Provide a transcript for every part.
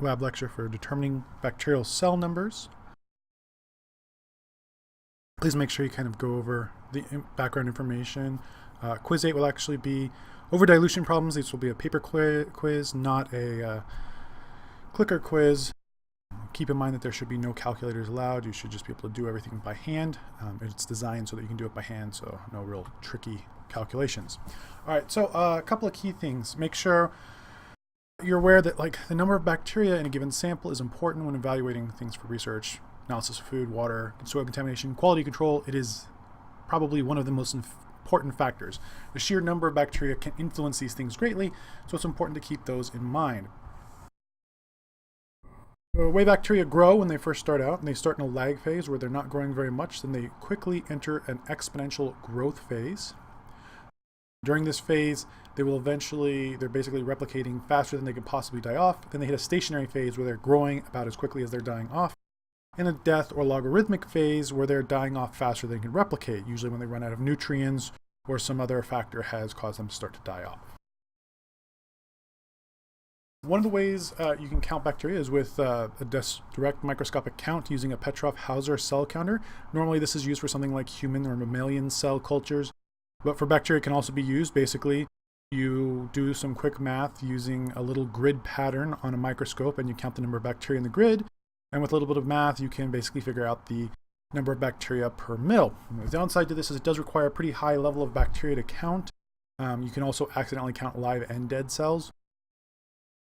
lab lecture for determining bacterial cell numbers. Please make sure you kind of go over the background information. Quiz 8 will actually be over dilution problems. This will be a paper quiz, not a clicker quiz. Keep in mind that there should be no calculators allowed. You should just be able to do everything by hand. It's designed so that you can do it by hand, so no real tricky calculations. All right, so a couple of key things. Make sure you're aware that the number of bacteria in a given sample is important when evaluating things for research, analysis of food, water, soil contamination, quality control. It is probably one of the most important factors. The sheer number of bacteria can influence these things greatly, so it's important to keep those in mind. The way bacteria grow when they first start out, and they start in a lag phase where they're not growing very much, then they quickly enter an exponential growth phase. During this phase, they're basically replicating faster than they could possibly die off. Then they hit a stationary phase where they're growing about as quickly as they're dying off. And a death or logarithmic phase where they're dying off faster than they can replicate, usually when they run out of nutrients or some other factor has caused them to start to die off. One of the ways you can count bacteria is with a direct microscopic count using a Petrov-Hauser cell counter. Normally this is used for something like human or mammalian cell cultures, but for bacteria it can also be used. Basically, you do some quick math using a little grid pattern on a microscope and you count the number of bacteria in the grid, and with a little bit of math you can basically figure out the number of bacteria per mil. And the downside to this is it does require a pretty high level of bacteria to count. You can also accidentally count live and dead cells.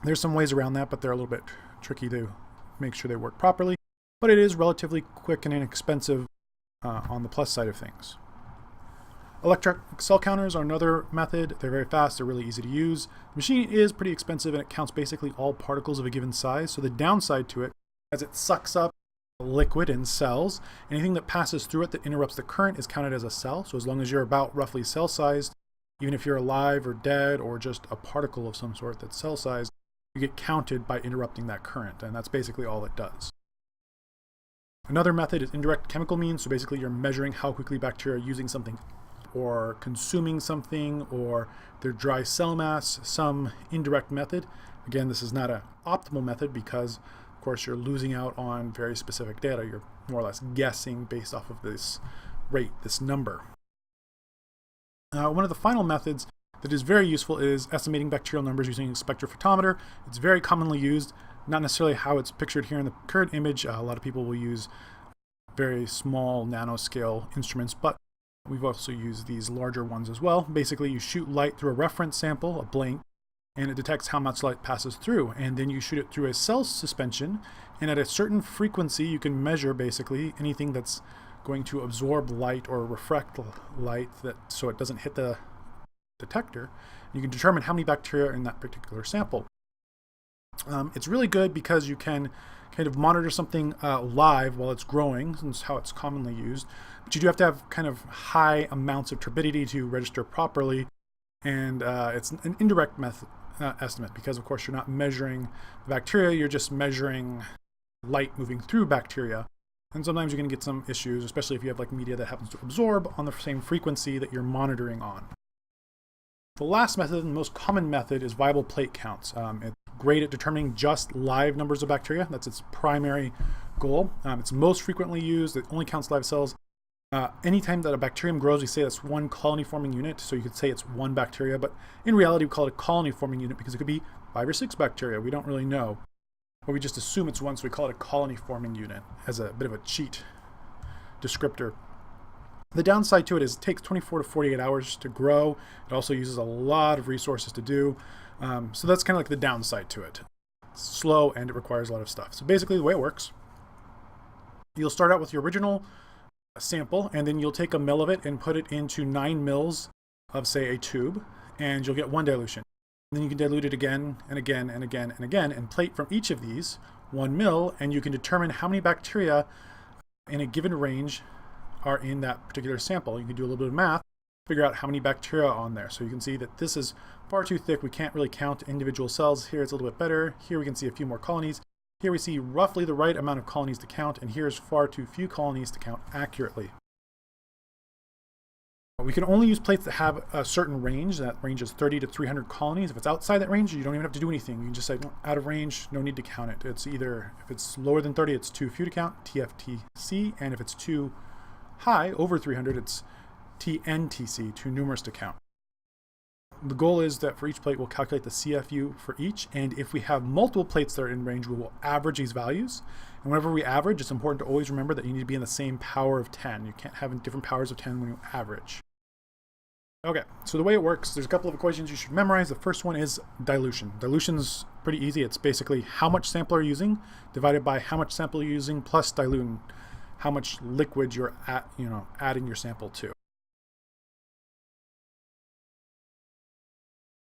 There's some ways around that, but they're a little bit tricky to make sure they work properly. But it is relatively quick and inexpensive on the plus side of things. Electronic cell counters are another method. They're very fast, they're really easy to use. The machine is pretty expensive and it counts basically all particles of a given size. So the downside to it, as it sucks up liquid and cells, anything that passes through it that interrupts the current is counted as a cell. So as long as you're about roughly cell sized, even if you're alive or dead or just a particle of some sort that's cell sized, you get counted by interrupting that current, and that's basically all it does. Another method is indirect chemical means, so basically you're measuring how quickly bacteria are using something or consuming something or their dry cell mass, some indirect method. Again, this is not an optimal method because, of course, you're losing out on very specific data. You're more or less guessing based off of this rate, this number. One of the final methods that is very useful is estimating bacterial numbers using a spectrophotometer. It's very commonly used, not necessarily how it's pictured here in the current image. A lot of people will use very small nanoscale instruments, but we've also used these larger ones as well. Basically, you shoot light through a reference sample, a blank, and it detects how much light passes through. And then you shoot it through a cell suspension, and at a certain frequency, you can measure basically anything that's going to absorb light or refract light so it doesn't hit the detector. You can determine how many bacteria are in that particular sample. It's really good because you can kind of monitor something live while it's growing, since how it's commonly used. But you do have to have kind of high amounts of turbidity to register properly, and it's an indirect method estimate because, of course, you're not measuring the bacteria, you're just measuring light moving through bacteria. And sometimes you're going to get some issues, especially if you have media that happens to absorb on the same frequency that you're monitoring on. The last method, and the most common method, is viable plate counts. It's great at determining just live numbers of bacteria. That's its primary goal. It's most frequently used. It only counts live cells. Anytime that a bacterium grows, we say that's one colony forming unit. So you could say it's one bacteria, but in reality, we call it a colony forming unit because it could be 5 or 6 bacteria. We don't really know. But we just assume it's one, so we call it a colony forming unit as a bit of a cheat descriptor. The downside to it is it takes 24 to 48 hours to grow. It also uses a lot of resources to do. So that's kind of the downside to it. It's slow and it requires a lot of stuff. So basically the way it works, you'll start out with your original sample and then you'll take a mil of it and put it into 9 mils of, say, a tube, and you'll get 1 dilution. And then you can dilute it again and again and again and again and plate from each of these 1 mil, and you can determine how many bacteria in a given range are in that particular sample. You can do a little bit of math, figure out how many bacteria are on there. So you can see that this is far too thick. We can't really count individual cells. Here it's a little bit better. Here we can see a few more colonies. Here we see roughly the right amount of colonies to count, and here's far too few colonies to count accurately. We can only use plates that have a certain range. That range is 30 to 300 colonies. If it's outside that range, you don't even have to do anything. You can just say, out of range, no need to count it. It's either, if it's lower than 30, it's too few to count, TFTC. And if it's too high, over 300, it's TNTC, too numerous to count. The goal is that for each plate, we'll calculate the CFU for each. And if we have multiple plates that are in range, we will average these values. And whenever we average, it's important to always remember that you need to be in the same power of 10. You can't have different powers of 10 when you average. Okay, so the way it works, there's a couple of equations you should memorize. The first one is dilution. Dilution's pretty easy. It's basically how much sample you're using divided by how much sample you're using plus dilute, how much liquid you're adding your sample to.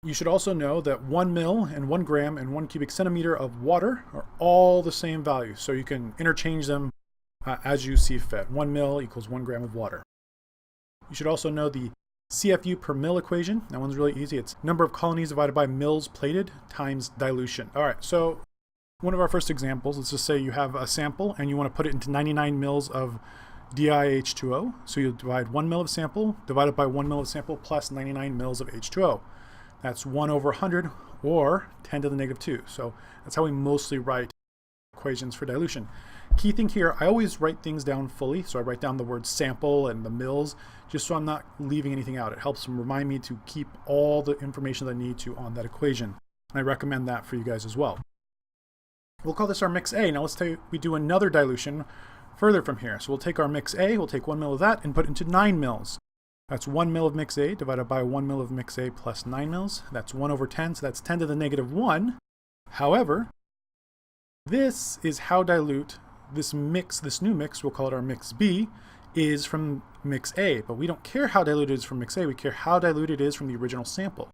You should also know that 1 mil and 1 gram and 1 cubic centimeter of water are all the same value. So you can interchange them as you see fit. 1 mil equals 1 gram of water. You should also know the CFU per mil equation. That one's really easy. It's number of colonies divided by mils plated times dilution. All right, so one of our first examples, let's just say you have a sample and you want to put it into 99 mils of DiH2O. So you'll divide 1 mil of sample divided by 1 mil of sample plus 99 mils of H2O. That's 1 over 100 or 10 to the negative 2. So that's how we mostly write equations for dilution. Key thing here, I always write things down fully. So I write down the word sample and the mils just so I'm not leaving anything out. It helps remind me to keep all the information that I need to on that equation. And I recommend that for you guys as well. We'll call this our mix A. Now let's say we do another dilution further from here. So we'll take our mix A, we'll take 1 mil of that and put it into 9 mils. That's 1 mil of mix A divided by 1 mil of mix A plus 9 mils. That's 1 over 10, so that's 10 to the negative 1. However, this is how dilute this mix, this new mix, we'll call it our mix B, is from mix A. But we don't care how diluted it is from mix A, we care how diluted it is from the original sample.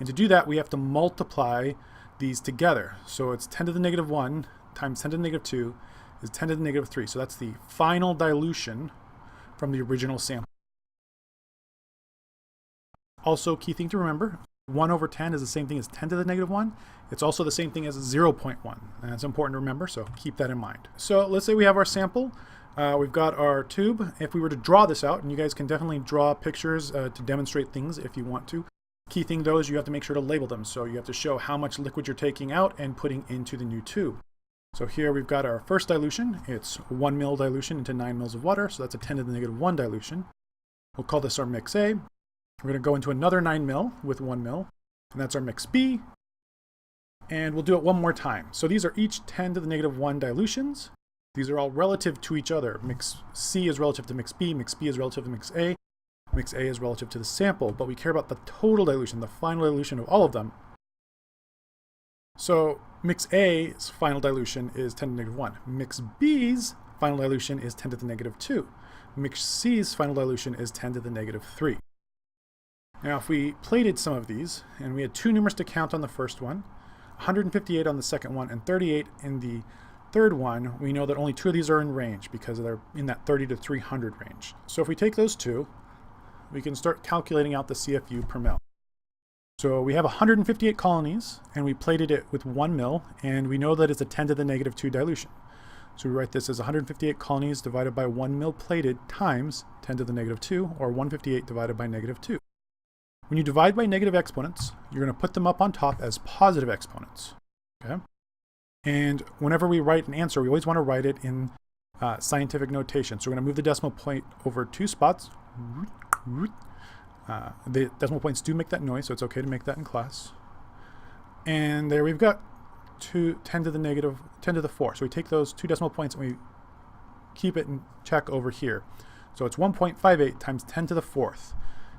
And to do that, we have to multiply these together. So it's 10 to the negative 1 times 10 to the negative 2 is 10 to the negative 3. So that's the final dilution from the original sample. Also, key thing to remember, 1 over 10 is the same thing as 10 to the negative 1. It's also the same thing as 0.1. And that's important to remember, so keep that in mind. So let's say we have our sample. We've got our tube. If we were to draw this out, and you guys can definitely draw pictures to demonstrate things if you want to. Key thing though is you have to make sure to label them. So you have to show how much liquid you're taking out and putting into the new tube. So here we've got our first dilution. It's 1 mil dilution into 9 mils of water. So that's a 10 to the negative 1 dilution. We'll call this our mix A. We're going to go into another 9 mil with 1 mil, and that's our mix B. And we'll do it one more time. So these are each 10 to the negative 1 dilutions. These are all relative to each other. Mix C is relative to mix B is relative to mix A is relative to the sample, but we care about the total dilution, the final dilution of all of them. So mix A's final dilution is 10 to the negative 1. Mix B's final dilution is 10 to the negative 2. Mix C's final dilution is 10 to the negative 3. Now, if we plated some of these, and we had 2 numerous to count on the first one, 158 on the second one, and 38 in the third one, we know that only 2 of these are in range because they're in that 30 to 300 range. So if we take those 2, we can start calculating out the CFU per mil. So we have 158 colonies, and we plated it with 1 mil, and we know that it's a 10 to the negative 2 dilution. So we write this as 158 colonies divided by 1 mil plated times 10 to the negative 2, or 158 divided by negative 2. When you divide by negative exponents, you're going to put them up on top as positive exponents. Okay? And whenever we write an answer, we always want to write it in scientific notation. So we're going to move the decimal point over 2 spots. The decimal points do make that noise, so it's okay to make that in class. And there we've got 10 to the 4. So we take those 2 decimal points and we keep it in check over here. So it's 1.58 times 10 to the 4th.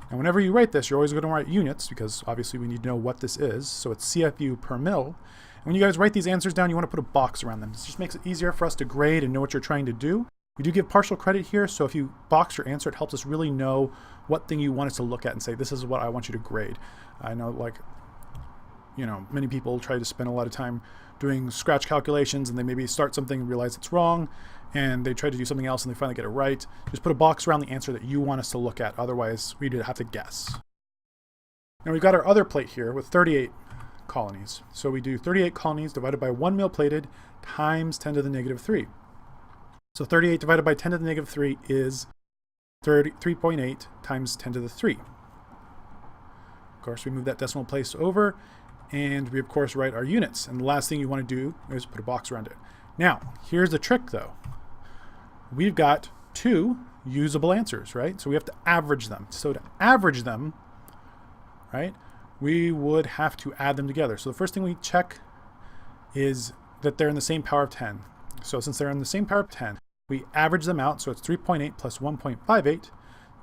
And whenever you write this, you're always going to write units because obviously we need to know what this is. So it's CFU per mil. And when you guys write these answers down, you want to put a box around them. This just makes it easier for us to grade and know what you're trying to do. We do give partial credit here, so if you box your answer, it helps us really know what thing you want us to look at and say, this is what I want you to grade. I know, like, many people try to spend a lot of time doing scratch calculations, and they maybe start something and realize it's wrong, and they try to do something else and they finally get it right. Just put a box around the answer that you want us to look at, otherwise we'd have to guess. Now we've got our other plate here with 38 colonies. So we do 38 colonies divided by 1 mil plated times 10 to the negative 3. So 38 divided by 10 to the negative 3 is 3.8 times 10 to the 3. Of course, we move that decimal place over, and we of course write our units. And the last thing you want to do is put a box around it. Now, here's the trick though. We've got two usable answers, right? So we have to average them. So to average them, right, we would have to add them together. So the first thing we check is that they're in the same power of 10. So since they're in the same power of 10, we average them out. So it's 3.8 plus 1.58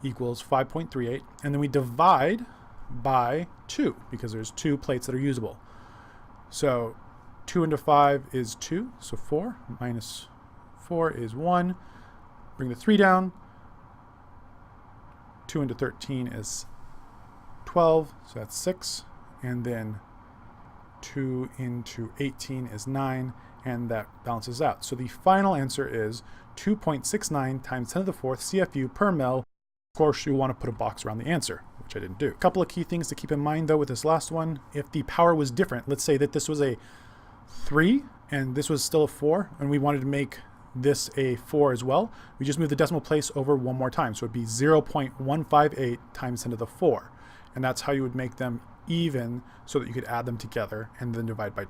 equals 5.38. And then we divide by 2 because there's 2 plates that are usable. So 2 into 5 is 2, so 4 minus 4 is 1. Bring the 3 down. 2 into 13 is 12, so that's 6. And then 2 into 18 is 9, and that balances out. So the final answer is 2.69 times 10 to the 4th CFU per mil. Of course, you want to put a box around the answer, which I didn't do. A couple of key things to keep in mind though with this last one. If the power was different, let's say that this was a 3 and this was still a 4, and we wanted to make this a 4 as well, we just move the decimal place over one more time. So it'd be 0.158 times 10 to the 4. And that's how you would make them even so that you could add them together and then divide by 2.